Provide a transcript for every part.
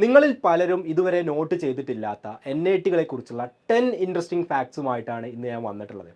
നിങ്ങളിൽ പലരും ഇതുവരെ നോട്ട് ചെയ്തിട്ടില്ലാത്ത NIT കുറിച്ചുള്ള 10 ഇൻട്രസ്റ്റിംഗ് ഫാക്ട്സുമായിട്ടാണ് ഇന്ന് ഞാൻ വന്നിട്ടുള്ളത്.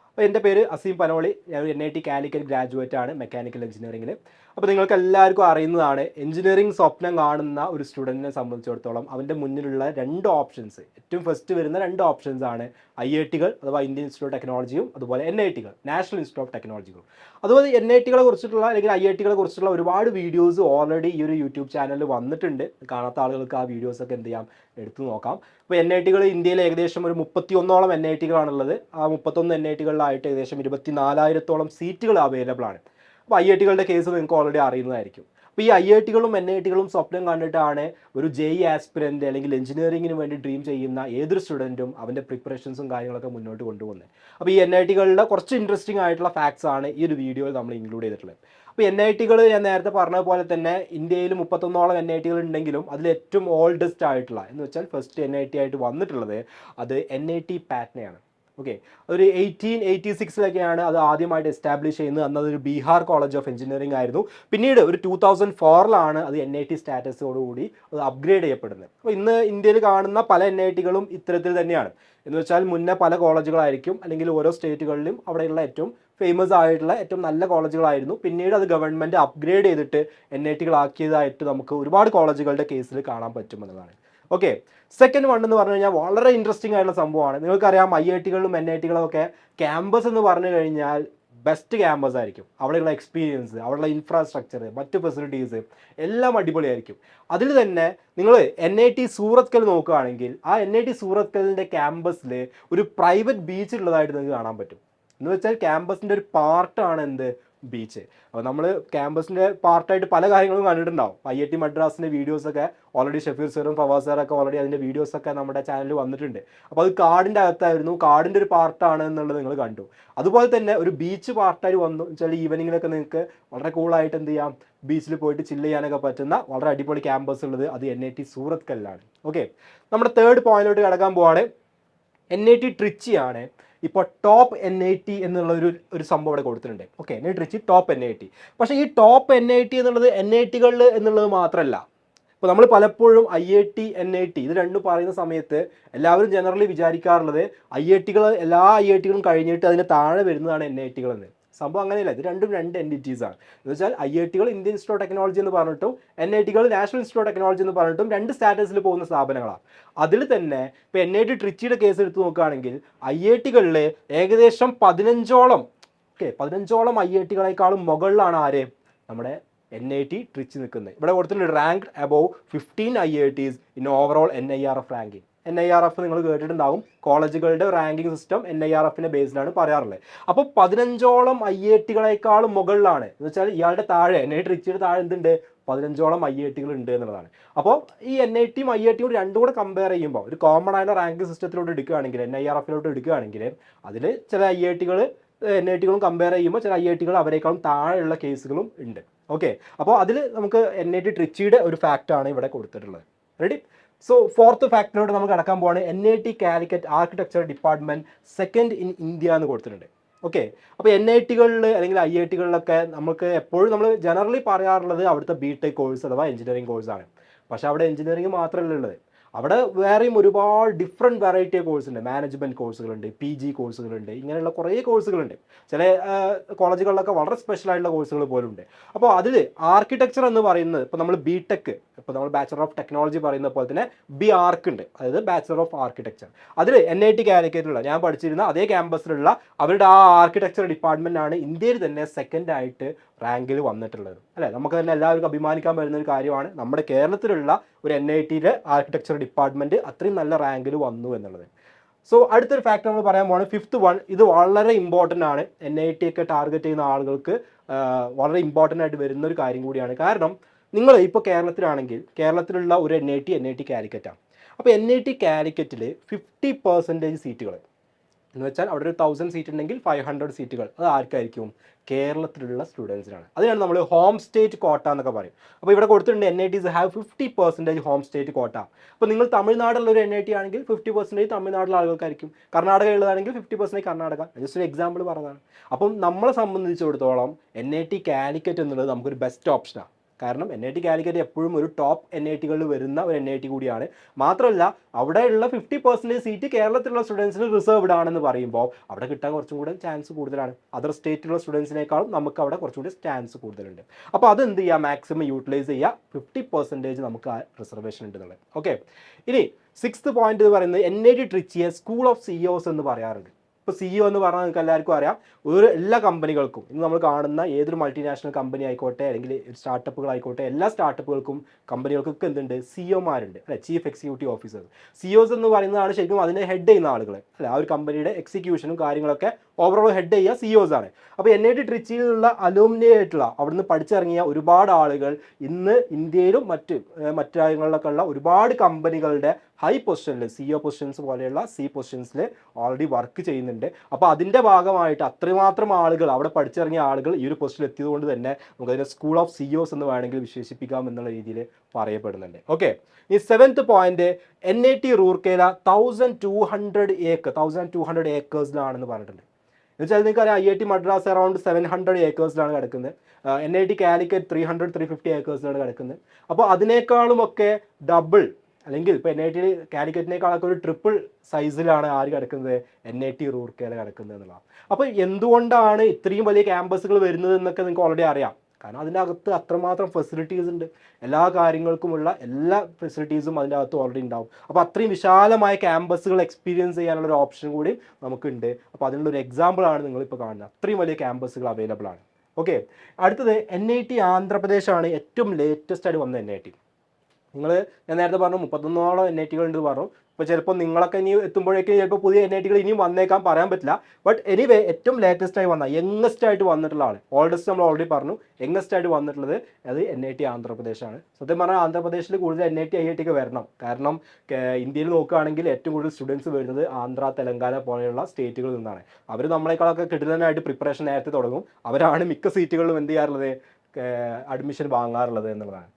അപ്പോൾ എൻ്റെ പേര് അസീം പനോളി. ഞാൻ NIT കാലിക്കറ്റ് ഗ്രാജുവേറ്റ് ആണ് മെക്കാനിക്കൽ എഞ്ചിനീയറിംഗിൽ. അപ്പോൾ നിങ്ങൾക്ക് എല്ലാവർക്കും അറിയുന്നതാണ്, എഞ്ചിനീയറിംഗ് സ്വപ്നം കാണുന്ന ഒരു സ്റ്റുഡൻറ്റിനെ സംബന്ധിച്ചിടത്തോളം അവൻ്റെ മുന്നിലുള്ള രണ്ട് ഓപ്ഷൻസ്, ഏറ്റവും ഫസ്റ്റ് വരുന്ന രണ്ട് ഓപ്ഷൻസ് ആണ് IIT അഥവാ ഇന്ത്യൻ ഇൻസ്റ്റിറ്റ്യൂട്ട് ഓഫ് ടെക്നോളജിയും അതുപോലെ NIT നാഷണൽ ഇൻസ്റ്റിറ്റ്യൂട്ട് ഓഫ് ടെക്നോളജികളും. അതുപോലെ NIT കുറിച്ചിട്ടുള്ള അല്ലെങ്കിൽ IIT കുറിച്ചുള്ള ഒരുപാട് വീഡിയോസ് ഓൾറെഡി ഈ ഒരു യൂട്യൂബ് ചാനലിൽ വന്നിട്ടുണ്ട്. കാണാത്ത ആളുകൾക്ക് ആ വീഡിയോസൊക്കെ എന്ത് ചെയ്യാം, എടുത്തു നോക്കാം. അപ്പോൾ NIT ഇന്ത്യയിൽ ഏകദേശം ഒരു 31ഓളം NIT ആ 31 NIT ഏകദേശം 24,000ഓളം സീറ്റുകൾ അവൈലബിൾ ആണ്. അപ്പോൾ IIT കേസ് നിങ്ങൾക്ക് ഓൾറെഡി അറിയുന്നതായിരിക്കും. അപ്പോൾ ഈ IIT NIT സ്വപ്നം കണ്ടിട്ടാണ് ഒരു JEE ആസ്പിരൻ്റ് അല്ലെങ്കിൽ എഞ്ചിനീയറിംഗിന് വേണ്ടി ഡ്രീം ചെയ്യുന്ന ഏതൊരു സ്റ്റുഡൻറ്റും അവൻ്റെ പ്രിപ്പറേഷൻസും കാര്യങ്ങളൊക്കെ മുന്നോട്ട് കൊണ്ടുപോകുന്നത്. അപ്പോൾ ഈ NIT കുറച്ച് ഇൻട്രസ്റ്റിംഗ് ആയിട്ടുള്ള ഫാക്ട്സ് ആണ് ഈ ഒരു വീഡിയോയിൽ നമ്മൾ ഇൻക്ലൂഡ് ചെയ്തിട്ടുള്ളത്. അപ്പോൾ NIT ഞാൻ നേരത്തെ പറഞ്ഞ പോലെ തന്നെ ഇന്ത്യയിൽ 31ഓളം NIT ഉണ്ടെങ്കിലും അതിൽ ഏറ്റവും ഓൾഡസ്റ്റ് ആയിട്ടുള്ള എന്ന് വെച്ചാൽ ഫസ്റ്റ് NIT ആയിട്ട് വന്നിട്ടുള്ളത് അത് NIT പാറ്റ്നയാണ്. ഓക്കെ, ഒരു 1886 അത് ആദ്യമായിട്ട് എസ്റ്റാബ്ലിഷ് ചെയ്യുന്നത്. അന്ന് അതൊരു ബീഹാർ കോളേജ് ഓഫ് എഞ്ചിനീയറിംഗ് ആയിരുന്നു. പിന്നീട് ഒരു 2004 അത് NIT സ്റ്റാറ്റസോടുകൂടി അത് അപ്ഗ്രേഡ് ചെയ്യപ്പെടുന്നത്. അപ്പോൾ ഇന്ന് ഇന്ത്യയിൽ കാണുന്ന പല NIT ഇത്തരത്തിൽ തന്നെയാണ്. എന്ന് വെച്ചാൽ മുന്നേ പല കോളേജുകളായിരിക്കും, അല്ലെങ്കിൽ ഓരോ സ്റ്റേറ്റുകളിലും അവിടെയുള്ള ഏറ്റവും ഫേമസ് ആയിട്ടുള്ള ഏറ്റവും നല്ല കോളേജുകളായിരുന്നു. പിന്നീട് അത് ഗവൺമെൻറ് അപ്ഗ്രേഡ് ചെയ്തിട്ട് NIT ആക്കിയതായിട്ട് നമുക്ക് ഒരുപാട് കോളേജുകളുടെ കേസിൽ കാണാൻ പറ്റുമെന്നതാണ്. ഓക്കെ, സെക്കൻഡ് വൺ എന്ന് പറഞ്ഞു കഴിഞ്ഞാൽ വളരെ ഇൻട്രസ്റ്റിംഗ് ആയിട്ടുള്ള സംഭവമാണ്. നിങ്ങൾക്കറിയാം IIT NIT ഒക്കെ ക്യാമ്പസ് എന്ന് പറഞ്ഞു കഴിഞ്ഞാൽ ബെസ്റ്റ് ക്യാമ്പസ് ആയിരിക്കും. അവിടെയുള്ള എക്സ്പീരിയൻസ്, അവിടെയുള്ള ഇൻഫ്രാസ്ട്രക്ചർ, മറ്റ് ഫെസിലിറ്റീസ് എല്ലാം അടിപൊളിയായിരിക്കും. അതിൽ തന്നെ നിങ്ങൾ NIT സൂറത്കൽ നോക്കുകയാണെങ്കിൽ ആ NIT സൂറത്കലിൻ്റെ ക്യാമ്പസിൽ ഒരു പ്രൈവറ്റ് ബീച്ച് ഉള്ളതായിട്ട് നിങ്ങൾക്ക് കാണാൻ പറ്റും. എന്ന് വെച്ചാൽ ക്യാമ്പസിൻ്റെ ഒരു പാർട്ടാണ് എന്ത്, ബീച്ച്. അപ്പോൾ നമ്മൾ ക്യാമ്പസിൻ്റെ പാർട്ടായിട്ട് പല കാര്യങ്ങളും കണ്ടിട്ടുണ്ടാവും. IIT മദ്രാസിൻ്റെ വീഡിയോസൊക്കെ ഓൾറെഡി ഷഫീർ സാറും ഫവാസ് സാറൊക്കെ ഓൾറെഡി അതിൻ്റെ വീഡിയോസൊക്കെ നമ്മുടെ ചാനലിൽ വന്നിട്ടുണ്ട്. അപ്പോൾ അത് കാടിൻ്റെ അകത്തായിരുന്നു, കാടിൻ്റെ ഒരു പാർട്ടാണ് എന്നുള്ളത് നിങ്ങൾ കണ്ടു. അതുപോലെ തന്നെ ഒരു ബീച്ച് പാർട്ടായിട്ട് വന്നു വെച്ചാൽ ഈവനിങ്ങിലൊക്കെ നിങ്ങൾക്ക് വളരെ കൂളായിട്ട് എന്ത് ചെയ്യാം, ബീച്ചിൽ പോയിട്ട് ചില്ല് ചെയ്യാനൊക്കെ പറ്റുന്ന വളരെ അടിപൊളി ക്യാമ്പസ് ഉള്ളത് അത് NIT സൂറത്കല്ലാണ്. ഓക്കെ, നമ്മുടെ തേർഡ് പോയിന്റിലോട്ട് കിടക്കാൻ പോവാണ്. NIT ട്രിച്ചിയാണ് ഇപ്പോൾ ടോപ്പ് NIT എന്നുള്ള ഒരു സംഭവം ഇവിടെ കൊടുത്തിട്ടുണ്ട്. Okay, NIT Trichy top NIT. പക്ഷേ ഈ ടോപ്പ് NIT എന്നുള്ളത് NIT എന്നുള്ളത് മാത്രമല്ല. ഇപ്പോൾ നമ്മൾ പലപ്പോഴും IIT NIT ഇത് രണ്ടും പറയുന്ന സമയത്ത് എല്ലാവരും ജനറലി വിചാരിക്കാറുള്ളത് IIT എല്ലാ IIT കഴിഞ്ഞിട്ട് അതിന് താഴെ വരുന്നതാണ് NIT എന്ന്. സംഭവം അങ്ങനെയല്ല, ഇത് രണ്ടും രണ്ട് എൻറ്റിറ്റീസ് ആണ്. എന്ന് വെച്ചാൽ IIT Indian institute of technology എന്ന് പറഞ്ഞിട്ടും NIT national institute of technology എന്ന് പറഞ്ഞിട്ടും രണ്ട് സ്റ്റാറ്റസിൽ പോകുന്ന സ്ഥാപനങ്ങളാണ്. അതിൽ തന്നെ ഇപ്പോൾ NIT ട്രിച്ചിയുടെ കേസ് എടുത്ത് നോക്കുകയാണെങ്കിൽ IIT ഏകദേശം 15ഓളം IIT മുകളിലാണ് ആരെ, നമ്മുടെ NIT ട്രിച്ചി നിൽക്കുന്നത്. ഇവിടെ കൊടുത്തിട്ടുണ്ട് rank above 15 IITs in overall NIRF ranking. NIRF നിങ്ങൾ കേട്ടിട്ടുണ്ടാവും, കോളേജുകളുടെ റാങ്കിങ് സിസ്റ്റം NIRFന്റെ ബേസിലാണ് പറയാറുള്ളത്. അപ്പോൾ 15ഓളം IIT മുകളിലാണ്. എന്ന് വെച്ചാൽ ഇയാളുടെ താഴെ NIT ട്രിച്ചിയുടെ താഴെ എന്തുണ്ട്, 15ഓളം IIT ഉണ്ട് എന്നുള്ളതാണ്. അപ്പോൾ ഈ NIT IIT രണ്ടും കൂടെ കമ്പയർ ചെയ്യുമ്പോൾ ഒരു കോമൺ ആയിട്ടുള്ള റാങ്കിങ് സിസ്റ്റത്തിലോട്ട് എടുക്കുകയാണെങ്കിൽ, NIRFിലോട്ട് എടുക്കുകയാണെങ്കിൽ അതിൽ ചില IIT NIT കമ്പയർ ചെയ്യുമ്പോൾ ചില IIT അവരെക്കാളും താഴെയുള്ള കേസുകളും ഉണ്ട്. ഓക്കെ, അപ്പോൾ അതിൽ നമുക്ക് NIT ട്രിച്ചിയുടെ ഒരു ഫാക്റ്റാണ് ഇവിടെ കൊടുത്തിട്ടുള്ളത്. റെഡി? സോ ഫോർത്ത് ഫാക്ടറിലോട്ട് നമുക്ക് കടക്കാൻ പോവാണ്. NIT Calicut architecture department second in India എന്ന് കൊടുത്തിട്ടുണ്ട്. ഓക്കെ, അപ്പോൾ NIT അല്ലെങ്കിൽ IIT നമുക്ക് എപ്പോഴും നമ്മൾ ജനറലി പറയാറുള്ളത് അവിടുത്തെ BTech കോഴ്സ് അഥവാ എഞ്ചിനീയറിംഗ് കോഴ്സാണ്. പക്ഷേ അവിടെ എഞ്ചിനീയറിംഗ് മാത്രമല്ല ഉള്ളത്, അവിടെ വേറെയും ഒരുപാട് ഡിഫറെൻറ്റ് വെറൈറ്റി കോഴ്സുണ്ട്. മാനേജ്മെൻറ്റ് കോഴ്സുകളുണ്ട്, PG കോഴ്സുകളുണ്ട്, ഇങ്ങനെയുള്ള കുറേ കോഴ്സുകളുണ്ട്. ചില കോളേജുകളിലൊക്കെ വളരെ സ്പെഷ്യൽ ആയിട്ടുള്ള കോഴ്സുകൾ പോലും ഉണ്ട്. അപ്പോൾ അതിൽ ആർക്കിടെക്ചർ എന്ന് പറയുന്നത് ഇപ്പോൾ നമ്മൾ BTech, ഇപ്പോൾ നമ്മൾ ബാച്ചലർ ഓഫ് ടെക്നോളജി പറയുന്ന പോലെ തന്നെ BArch ഉണ്ട്, അതായത് ബാച്ചലർ ഓഫ് ആർക്കിടെക്ചർ. അതിൽ NIT കാലിക്കറ്റിലുള്ള ഞാൻ പഠിച്ചിരുന്ന അതേ ക്യാമ്പസിലുള്ള അവരുടെ ആ ആർക്കിടെക്ചർ ഡിപ്പാർട്ട്മെൻറ്റാണ് ഇന്ത്യയിൽ തന്നെ സെക്കൻഡ് ആയിട്ട് റാങ്കിൽ വന്നിട്ടുള്ളത്. അല്ലേ, നമുക്ക് തന്നെ എല്ലാവർക്കും അഭിമാനിക്കാൻ പറ്റുന്ന ഒരു കാര്യമാണ് നമ്മുടെ കേരളത്തിലുള്ള ഒരു NIT ആർക്കിടെക്ചർ ഡിപ്പാർട്ട്മെൻറ്റ് അത്രയും നല്ല റാങ്കിൽ വന്നു എന്നുള്ളത്. സോ അടുത്തൊരു ഫാക്ട് നമ്മൾ പറയാൻ പോകുന്നത് ഫിഫ്ത്ത് വൺ. ഇത് വളരെ ഇമ്പോർട്ടൻ്റ് ആണ്, NIT ടാർഗറ്റ് ചെയ്യുന്ന ആളുകൾക്ക് വളരെ ഇമ്പോർട്ടൻ്റ് ആയിട്ട് വരുന്ന ഒരു കാര്യം കൂടിയാണ്. കാരണം നിങ്ങൾ ഇപ്പോൾ കേരളത്തിലാണെങ്കിൽ കേരളത്തിലുള്ള ഒരു NIT കാലിക്കറ്റാണ്. അപ്പോൾ NIT കാലിക്കറ്റിൽ 50% സീറ്റുകൾ എന്ന് വെച്ചാൽ അവിടെ ഒരു 1000 സീറ്റ് ഉണ്ടെങ്കിൽ 500 സീറ്റുകൾ അത് ആർക്കായിരിക്കും, കേരളത്തിലുള്ള സ്റ്റുഡൻസിനാണ്. അതിനാണ് നമ്മൾ ഹോം സ്റ്റേറ്റ് കോട്ട എന്നൊക്കെ പറയും. അപ്പോൾ ഇവിടെ കൊടുത്തിട്ടുണ്ട് NITs ഹാവ് 50% ഹോം സ്റ്റേറ്റ് കോട്ട. അപ്പോൾ നിങ്ങൾ തമിഴ്നാടുള്ള ഒരു NIT ആണെങ്കിൽ 50% തമിഴ്നാട്ടിലെ ആളുകൾക്കായിരിക്കും, കർണാടക ഉള്ളതാണെങ്കിൽ 50% കർണാടക. ജസ്റ്റ് ഒരു എക്സാമ്പിൾ പറഞ്ഞതാണ്. അപ്പം നമ്മളെ സംബന്ധിച്ചിടത്തോളം NIT കാലിക്കറ്റ് എന്നുള്ളത് നമുക്കൊരു ബെസ്റ്റ് ഓപ്ഷനാണ്. കാരണം NIT കാലിക്കറ്റ് എപ്പോഴും ഒരു ടോപ്പ് NITകളിൽ വരുന്ന ഒരു NIT കൂടിയാണ്. മാത്രമല്ല അവിടെയുള്ള 50% സീറ്റ് കേരളത്തിലുള്ള സ്റ്റുഡൻസിന് റിസർവ്ഡ് ആണെന്ന് പറയുമ്പോൾ അവിടെ കിട്ടാൻ കുറച്ചും കൂടെ ചാൻസ് കൂടുതലാണ്. അതർ സ്റ്റേറ്റിലുള്ള സ്റ്റുഡൻസിനേക്കാളും നമുക്ക് അവിടെ കുറച്ചും കൂടി ചാൻസ് കൂടുതലുണ്ട്. അപ്പോൾ അത് എന്ത് ചെയ്യുക, മാക്സിമം യൂട്ടിലൈസ് ചെയ്യുക. 50% നമുക്ക് ആ റിസർവേഷൻ ഉണ്ടെന്നുള്ളത്. ഓക്കെ, ഇനി 6th പോയിന്റ് എന്ന് പറയുന്നത് NIT ട്രിച്ചിയെ സ്കൂൾ ഓഫ് CEOs എന്ന് പറയാറുണ്ട്. ഇപ്പോൾ CEO എന്ന് പറഞ്ഞാൽ നിങ്ങൾക്ക് എല്ലാവർക്കും അറിയാം, എല്ലാ കമ്പനികൾക്കും ഇന്ന് നമ്മൾ കാണുന്ന ഏതൊരു മൾട്ടിനാഷണൽ കമ്പനി ആയിക്കോട്ടെ അല്ലെങ്കിൽ സ്റ്റാർട്ടപ്പുകളായിക്കോട്ടെ, എല്ലാ സ്റ്റാർട്ടപ്പുകൾക്കും കമ്പനികൾക്കൊക്കെ എന്തുണ്ട്, CEOമാരുണ്ട് അല്ലെ, ചീഫ് എക്സിക്യൂട്ടീവ് ഓഫീസർ. CEOs എന്ന് പറയുന്നതാണ് ശരിക്കും അതിനെ ഹെഡ് ചെയ്യുന്ന ആളുകൾ അല്ലെ, ആ ഒരു കമ്പനിയുടെ എക്സിക്യൂഷനും കാര്യങ്ങളൊക്കെ ഓവറോൾ ഹെഡ് ചെയ്യുക CEOs ആണ്. അപ്പോൾ NIT ട്രിച്ചിയിലുള്ള അലൂമിനി ആയിട്ടുള്ള അവിടുന്ന് പഠിച്ചിറങ്ങിയ ഒരുപാട് ആളുകൾ ഇന്ന് ഇന്ത്യയിലും മറ്റു രാജ്യങ്ങളിലൊക്കെ ഉള്ള ഒരുപാട് കമ്പനികളുടെ ഹൈ പൊസിഷനിൽ CEO പൊസിഷൻസ് പോലെയുള്ള പൊസിഷൻസിൽ ഓൾറെഡി വർക്ക് ചെയ്യുന്നുണ്ട്. അപ്പോൾ അതിൻ്റെ ഭാഗമായിട്ട് അത്രമാത്രം ആളുകൾ അവിടെ പഠിച്ചിറങ്ങിയ ആളുകൾ ഈ ഒരു പൊസിഷനിൽ എത്തിയതുകൊണ്ട് തന്നെ നമുക്കതിനെ സ്കൂൾ ഓഫ് CEOs എന്ന് വേണമെങ്കിൽ വിശേഷിപ്പിക്കാം എന്നുള്ള രീതിയിൽ പറയപ്പെടുന്നുണ്ട്. ഓക്കെ, ഈ 7th പോയിന്റ് NIT റൂർക്കേല 1200 ഏക്കേഴ്സിലാണെന്ന് പറഞ്ഞിട്ടുണ്ട്. എന്നുവെച്ചാൽ നിങ്ങൾക്കറിയാം IIT മദ്രാസ് അറൗണ്ട് 700 ഏക്കേഴ്സിലാണ് കിടക്കുന്നത്. NIT കാലിക്കറ്റ് 350 ഏക്കേഴ്സിലാണ് കിടക്കുന്നത്. അപ്പോൾ അതിനേക്കാളുമൊക്കെ ഡബിൾ അല്ലെങ്കിൽ ഇപ്പോൾ NIT കാലിക്കറ്റിനേക്കാളൊക്കെ ഒരു ട്രിപ്പിൾ സൈസിലാണ് ആര് കിടക്കുന്നത്, NIT റൂർക്കേല കിടക്കുന്നത് എന്നുള്ളതാണ്. അപ്പോൾ എന്തുകൊണ്ടാണ് ഇത്രയും വലിയ ക്യാമ്പസുകൾ വരുന്നത് എന്നൊക്കെ നിങ്ങൾക്ക് ഓൾറെഡി അറിയാം. കാരണം അതിൻ്റെ അകത്ത് അത്രമാത്രം ഫെസിലിറ്റീസ് ഉണ്ട്, എല്ലാ കാര്യങ്ങൾക്കുമുള്ള എല്ലാ ഫെസിലിറ്റീസും അതിൻ്റെ അകത്ത് ഓൾറെഡി ഉണ്ടാവും. അപ്പോൾ അത്രയും വിശാലമായ ക്യാമ്പസുകൾ എക്സ്പീരിയൻസ് ചെയ്യാനുള്ള ഒരു ഓപ്ഷൻ കൂടി നമുക്കുണ്ട്. അപ്പോൾ അതിനുള്ളൊരു എക്സാമ്പിളാണ് നിങ്ങളിപ്പോൾ കാണുന്നത്. അത്രയും വലിയ ക്യാമ്പസുകൾ അവൈലബിൾ ആണ്. ഓക്കെ, അടുത്തത് NIT ആന്ധ്രാപ്രദേശാണ് ഏറ്റവും ലേറ്റസ്റ്റ് ആയിട്ട് വന്ന NIT. ഞാൻ നേരത്തെ പറഞ്ഞു 31ഓളം NITകൾ ഉണ്ട് പറഞ്ഞു. അപ്പോൾ ചിലപ്പോൾ നിങ്ങളൊക്കെ ഇനി എത്തുമ്പോഴേക്കും ചിലപ്പോൾ പുതിയ NITകൾ ഇനിയും വന്നേക്കാൻ പറയാൻ പറ്റില്ല. ബട്ട് എനിവേ ഏറ്റവും ലേറ്റസ്റ്റ് ആയി വന്ന യങ്ങസ്റ്റ് ആയിട്ട് വന്നിട്ടുള്ള ആൾ, ഓൾഡസ്റ്റ് നമ്മൾ ഓൾറെഡി പറഞ്ഞു, യങ്ങസ്റ്റ് ആയിട്ട് വന്നിട്ടുള്ളത് അത് NIT ആന്ധ്രാപ്രദേശാണ്. സത്യം പറഞ്ഞാൽ ആന്ധ്രാപ്രദേശിൽ കൂടുതൽ NIT IIT ഒക്കെ വരണം. കാരണം ഇന്ത്യയിൽ നോക്കുകയാണെങ്കിൽ ഏറ്റവും കൂടുതൽ സ്റ്റുഡൻസ് വരുന്നത് ആന്ധ്ര, തെലങ്കാന പോലെയുള്ള സ്റ്റേറ്റുകളിൽ നിന്നാണ്. അവർ നമ്മളെക്കാളൊക്കെ കിട്ടുന്നതിനായിട്ട് പ്രിപ്പറേഷൻ നേരത്തെ തുടങ്ങും. അവരാണ് മിക്ക സീറ്റുകളിലും എന്ത് ചെയ്യാറുള്ളത്, അഡ്മിഷൻ വാങ്ങാറുള്ളത് എന്നുള്ളതാണ്.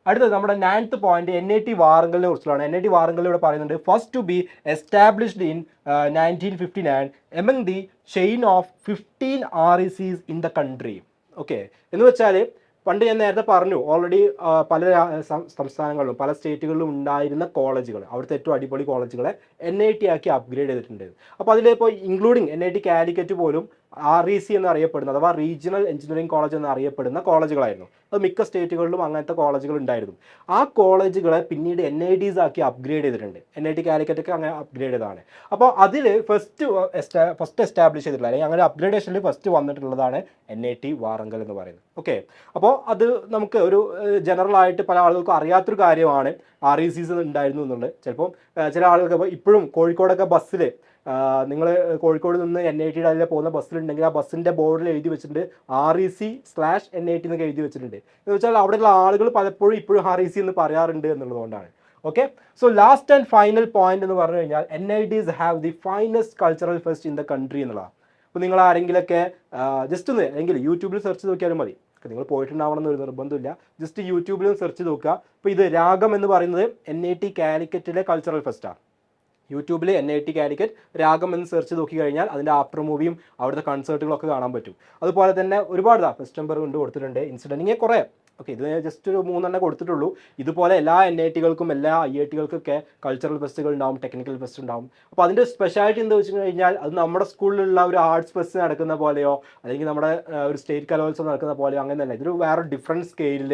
അടുത്തത് നമ്മുടെ 9th പോയിന്റ് NIT വാറങ്കലിനെ കുറിച്ചുള്ളതാണ്. NIT വാറങ്കൽ ഇവിടെ പറയുന്നുണ്ട്, first to be established in 1959 among the chain of 15 RECs in the country. Okay, എന്ന് വെച്ചാൽ പണ്ട് ഞാൻ നേരത്തെ പറഞ്ഞു ഓൾറെഡി പല സംസ്ഥാനങ്ങളിലും പല സ്റ്റേറ്റുകളിലും ഉണ്ടായിരുന്ന കോളേജുകൾ, അവിടുത്തെ ഏറ്റവും അടിപൊളി കോളേജുകളെ NIT ആക്കി അപ്ഗ്രേഡ് ചെയ്തിട്ടുണ്ട്. അപ്പോൾ അതിലിപ്പോൾ ഇൻക്ലൂഡിങ് NIT കാലിക്കറ്റ് പോലും REC എന്നറിയപ്പെടുന്ന അഥവാ റീജിയണൽ എഞ്ചിനീയറിംഗ് കോളേജ് എന്നറിയപ്പെടുന്ന കോളേജുകളായിരുന്നു. അത് മിക്ക സ്റ്റേറ്റുകളിലും അങ്ങനത്തെ കോളേജുകൾ ഉണ്ടായിരുന്നു. ആ കോളേജുകളെ പിന്നീട് NITs ആക്കി അപ്ഗ്രേഡ് ചെയ്തിട്ടുണ്ട്. NIT കാലിക്കറ്റൊക്കെ അങ്ങനെ അപ്ഗ്രേഡ് ചെയ്തതാണ്. അപ്പോൾ അതിൽ ഫസ്റ്റ് എസ്റ്റാബ്ലിഷ് ചെയ്തിട്ടുള്ള അല്ലെങ്കിൽ അങ്ങനെ അപ്ഗ്രേഡേഷനിൽ ഫസ്റ്റ് വന്നിട്ടുള്ളതാണ് NIT വാറങ്കൽ എന്ന് പറയുന്നത്. ഓക്കെ, അപ്പോൾ അത് നമുക്ക് ഒരു ജനറലായിട്ട് പല ആളുകൾക്കും അറിയാത്തൊരു കാര്യമാണ് RECs ഉണ്ടായിരുന്നു എന്നുള്ളത്. ചിലപ്പോൾ ചില ആളുകൾക്ക് ഇപ്പോഴും കോഴിക്കോടൊക്കെ ബസ്സിൽ നിങ്ങൾ കോഴിക്കോട് നിന്ന് NITയുടെ അതിൽ പോകുന്ന ബസ്സിലുണ്ടെങ്കിൽ ആ ബസ്സിൻ്റെ ബോർഡിൽ എഴുതി വെച്ചിട്ടുണ്ട് REC/NIT എന്നൊക്കെ എഴുതി വെച്ചിട്ടുണ്ട്. എന്ന് വെച്ചാൽ അവിടെയുള്ള ആളുകൾ പലപ്പോഴും ഇപ്പോഴും REC എന്ന് പറയാറുണ്ട് എന്നുള്ളതുകൊണ്ടാണ്. Okay, so last and final point എന്ന് പറഞ്ഞു കഴിഞ്ഞാൽ NITs have the finest cultural fest in the country എന്നുള്ളതാണ്. അപ്പോൾ നിങ്ങൾ ആരെങ്കിലൊക്കെ ജസ്റ്റ് ഒന്ന് അല്ലെങ്കിൽ യൂട്യൂബിൽ സെർച്ച് നോക്കിയാലും മതി, നിങ്ങൾ പോയിട്ടുണ്ടാവണം എന്നൊരു നിർബന്ധമില്ല. ജസ്റ്റ് യൂട്യൂബിലും സെർച്ച് നോക്കുക. അപ്പോൾ ഇത് രാഗം എന്ന് പറയുന്നത് NIT കാലിക്കറ്റിലെ കൾച്ചറൽ ഫെസ്റ്റാണ്. യൂട്യൂബിൽ NIT കാലിക്കറ്റ് രാഗം എന്ന് സെർച്ച് നോക്കി കഴിഞ്ഞാൽ അതിൻ്റെ ആഫ്റ്റർ മൂവിയും അവിടുത്തെ കൺസേർട്ടുകളൊക്കെ കാണാൻ പറ്റും. അതുപോലെ തന്നെ ഒരുപാട് ഫസ്റ്റ് നമ്പർ കൊണ്ട് കൊടുത്തിട്ടുണ്ട്, ഇൻസിഡൻറ്റ് ഇങ്ങനെ കുറേ. ഓക്കെ, ഇത് ജസ്റ്റ് ഒരു 3 കൊടുത്തിട്ടുള്ളൂ. ഇതുപോലെ എല്ലാ NITകൾക്കും എല്ലാ IITകൾക്കൊക്കെ കൾച്ചറൽ ഫെസ്റ്റുകൾ ഉണ്ടാവും, ടെക്നിക്കൽ ഫെസ്റ്റ് ഉണ്ടാവും. അപ്പോൾ അതിൻ്റെ സ്പെഷ്യാലിറ്റി എന്താ വെച്ച് കഴിഞ്ഞാൽ അത് നമ്മുടെ സ്കൂളിലുള്ള ഒരു ആർട്സ് ഫെസ്റ്റ് നടക്കുന്ന പോലെയോ അല്ലെങ്കിൽ നമ്മുടെ ഒരു സ്റ്റേറ്റ് കലോത്സവം നടക്കുന്ന പോലെയോ അങ്ങനെയല്ല. ഇതൊരു വേറെ ഡിഫറെൻറ്റ് സ്കെയിലിൽ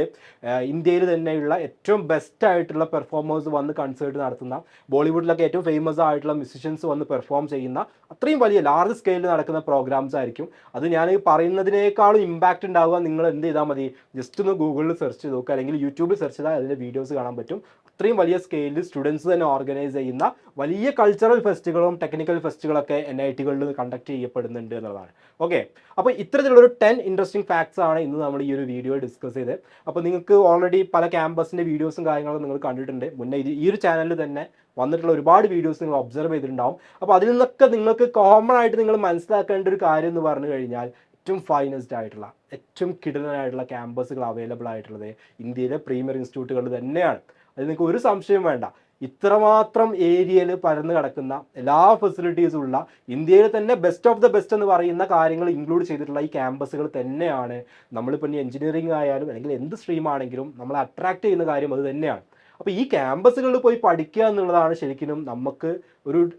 ഇന്ത്യയിൽ തന്നെയുള്ള ഏറ്റവും ബെസ്റ്റ് ആയിട്ടുള്ള പെർഫോമേഴ്സ് വന്ന് കൺസേർട്ട് നടത്തുന്ന, ബോളിവുഡിലൊക്കെ ഏറ്റവും ഫേമസ് ആയിട്ടുള്ള മ്യൂസിഷ്യൻസ് വന്ന് പെർഫോം ചെയ്യുന്ന അത്രയും വലിയ ലാർജ് സ്കെയിലിൽ നടക്കുന്ന പ്രോഗ്രാംസ് ആയിരിക്കും. അത് ഞാൻ പറയുന്നതിനേക്കാളും ഇമ്പാക്റ്റ് ഉണ്ടാവുക നിങ്ങൾ എന്ത് ചെയ്താൽ മതി, ജസ്റ്റ് ഒന്ന് ഗൂഗിളിൽ സെർച്ച് ചെയ്ത് നോക്കുക അല്ലെങ്കിൽ യൂട്യൂബിൽ സെർച്ച് ചെയ്താൽ അതിൻ്റെ വീഡിയോസ് കാണാൻ പറ്റും. അത്രയും വലിയ സ്കെയിലിൽ സ്റ്റുഡൻസ് തന്നെ ഓർഗനൈസ് ചെയ്യുന്ന വലിയ കൾച്ചറൽ ഫെസ്റ്റുകളും ടെക്നിക്കൽ ഫെസ്റ്റുകളൊക്കെ NITകളിൽ കണ്ടക്ട് ചെയ്യപ്പെടുന്നുണ്ട് എന്നുള്ളതാണ്. ഓക്കെ, അപ്പോൾ ഇത്തരത്തിലുള്ളൊരു 10 ഇൻട്രസ്റ്റിംഗ് ഫാക്ട്സ് ആണ് ഇന്ന് നമ്മൾ ഈ ഒരു വീഡിയോ ഡിസ്കസ് ചെയ്തത്. അപ്പോൾ നിങ്ങൾക്ക് ഓൾറെഡി പല ക്യാമ്പസിൻ്റെ വീഡിയോസും കാര്യങ്ങളും നിങ്ങൾ കണ്ടിട്ടുണ്ട്. മുന്നേ ഈ ഒരു ചാനലിൽ തന്നെ വന്നിട്ടുള്ള ഒരുപാട് വീഡിയോസ് നിങ്ങൾ ഒബ്സർവ് ചെയ്തിട്ടുണ്ടാവും. അപ്പോൾ അതിൽ നിന്നൊക്കെ നിങ്ങൾക്ക് കോമൺ ആയിട്ട് നിങ്ങൾ മനസ്സിലാക്കേണ്ട ഒരു കാര്യം എന്ന് പറഞ്ഞു കഴിഞ്ഞാൽ ഏറ്റവും ഫൈനസ്റ്റ് ആയിട്ടുള്ള ഏറ്റവും കിടിലനായിട്ടുള്ള ക്യാമ്പസുകൾ അവൈലബിൾ ആയിട്ടുള്ളത് ഇന്ത്യയിലെ പ്രീമിയർ ഇൻസ്റ്റിറ്റ്യൂട്ടുകൾ തന്നെയാണ്. അത് നിങ്ങൾക്ക് ഒരു സംശയം വേണ്ട. ഇത്രമാത്രം ഏരിയയിൽ പരന്ന് കിടക്കുന്ന എല്ലാ ഫെസിലിറ്റീസും ഉള്ള ഇന്ത്യയിൽ തന്നെ ബെസ്റ്റ് ഓഫ് ദ ബെസ്റ്റ് എന്ന് പറയുന്ന കാര്യങ്ങൾ ഇൻക്ലൂഡ് ചെയ്തിട്ടുള്ള ഈ ക്യാമ്പസുകൾ തന്നെയാണ് നമ്മളിപ്പോൾ ഇനി എഞ്ചിനീയറിംഗ് ആയാലും അല്ലെങ്കിൽ എന്ത് സ്ട്രീം ആണെങ്കിലും നമ്മളെ അട്രാക്ട് ചെയ്യുന്ന കാര്യം അത് തന്നെയാണ്. അപ്പോൾ ഈ ക്യാമ്പസുകളിൽ പോയി പഠിക്കുക എന്നുള്ളതാണ് ശരിക്കും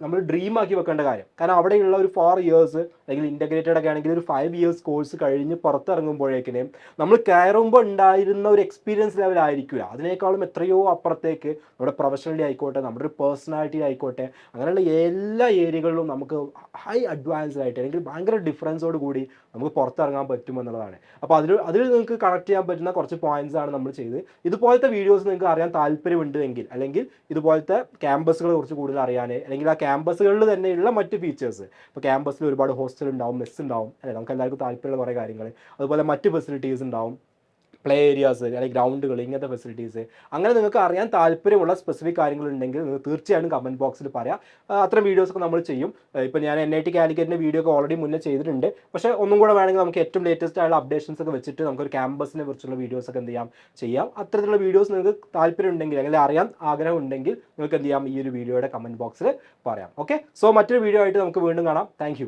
നമ്മൾ ഡ്രീം ആക്കി വെക്കേണ്ട കാര്യം. കാരണം അവിടെയുള്ള ഒരു 4 ഇയേഴ്സ് അല്ലെങ്കിൽ ഇൻ്റഗ്രേറ്റഡ് ഒക്കെ ആണെങ്കിൽ ഒരു 5 ഇയേഴ്സ് കോഴ്സ് കഴിഞ്ഞ് പുറത്തിറങ്ങുമ്പോഴേക്കിനെ നമ്മൾ കയറുമ്പോൾ ഉണ്ടായിരുന്ന ഒരു എക്സ്പീരിയൻസ് ലെവൽ ആയിരിക്കില്ല, അതിനേക്കാളും എത്രയോ അപ്പുറത്തേക്ക് നമ്മുടെ പ്രൊഫഷണലി ആയിക്കോട്ടെ, നമ്മുടെ ഒരു പേഴ്സണാലിറ്റി ആയിക്കോട്ടെ, അങ്ങനെയുള്ള എല്ലാ ഏരിയകളിലും നമുക്ക് ഹൈ അഡ്വാൻസ്ഡ് ആയിട്ട് അല്ലെങ്കിൽ ഭയങ്കര ഡിഫറൻസോട് കൂടി നമുക്ക് പുറത്തിറങ്ങാൻ പറ്റുമെന്നുള്ളതാണ്. അപ്പോൾ അതിൽ നിങ്ങൾക്ക് കണക്ട് ചെയ്യാൻ പറ്റുന്ന കുറച്ച് പോയിന്റ്സ് ആണ് നമ്മൾ ചെയ്ത്. ഇതുപോലത്തെ വീഡിയോസ് നിങ്ങൾക്ക് അറിയാൻ താല്പര്യമുണ്ട് എങ്കിൽ, അല്ലെങ്കിൽ ഇതുപോലത്തെ ക്യാമ്പസുകളെ കുറിച്ച് കൂടുതൽ അറിയാൻ, അല്ലെങ്കിൽ ആ ക്യാമ്പസുകളിൽ തന്നെയുള്ള മറ്റ് ഫീച്ചേഴ്സ്, ഇപ്പോൾ ക്യാമ്പസിൽ ഒരുപാട് ഹോസ്റ്റൽ ഉണ്ടാവും, മെസ് ഉണ്ടാവും അല്ലെ, നമുക്ക് എല്ലാവർക്കും താല്പര്യമുള്ള കുറേ കാര്യങ്ങൾ, അതുപോലെ മറ്റ് ഫെസിലിറ്റീസ് ഉണ്ടാവും, പ്ലേ ഏരിയാസ് അല്ലെങ്കിൽ ഗ്രൗണ്ടുകൾ, ഇങ്ങനത്തെ ഫെസിലിറ്റീസ്, അങ്ങനെ നിങ്ങൾക്ക് അറിയാൻ താല്പര്യമുള്ള സ്പെസിഫിക് കാര്യങ്ങളുണ്ടെങ്കിൽ നിങ്ങൾ തീർച്ചയായും കമൻറ്റ് ബോക്സിൽ പറയാം. അത്തരം വീഡിയോസൊക്കെ നമ്മൾ ചെയ്യും. ഇപ്പോൾ ഞാൻ NIT കാലിക്കറ്റിൻ്റെ വീഡിയോ ഒക്കെ ഓൾറെഡി മുന്നേ ചെയ്തിട്ടുണ്ട്. പക്ഷേ ഒന്നും കൂടെ വേണമെങ്കിൽ നമുക്ക് ഏറ്റവും ലേറ്റസ്റ്റ് ആയുള്ള അപ്ഡേഷൻസ് ഒക്കെ വെച്ചിട്ട് നമുക്കൊരു ക്യാമ്പസിനെ കുറിച്ചുള്ള വീഡിയോസൊക്കെ ചെയ്യാം. അത്തരത്തിലുള്ള വീഡിയോസ് നിങ്ങൾക്ക് താല്പര്യം ഉണ്ടെങ്കിൽ അല്ലെങ്കിൽ അറിയാൻ ആഗ്രഹം ഉണ്ടെങ്കിൽ നിങ്ങൾക്ക് ഈ ഒരു വീഡിയോയുടെ കമൻറ്റ് ബോക്സിൽ പറയാം. ഓക്കെ, സോ മറ്റൊരു വീഡിയോ ആയിട്ട് നമുക്ക് വീണ്ടും കാണാം. താങ്ക്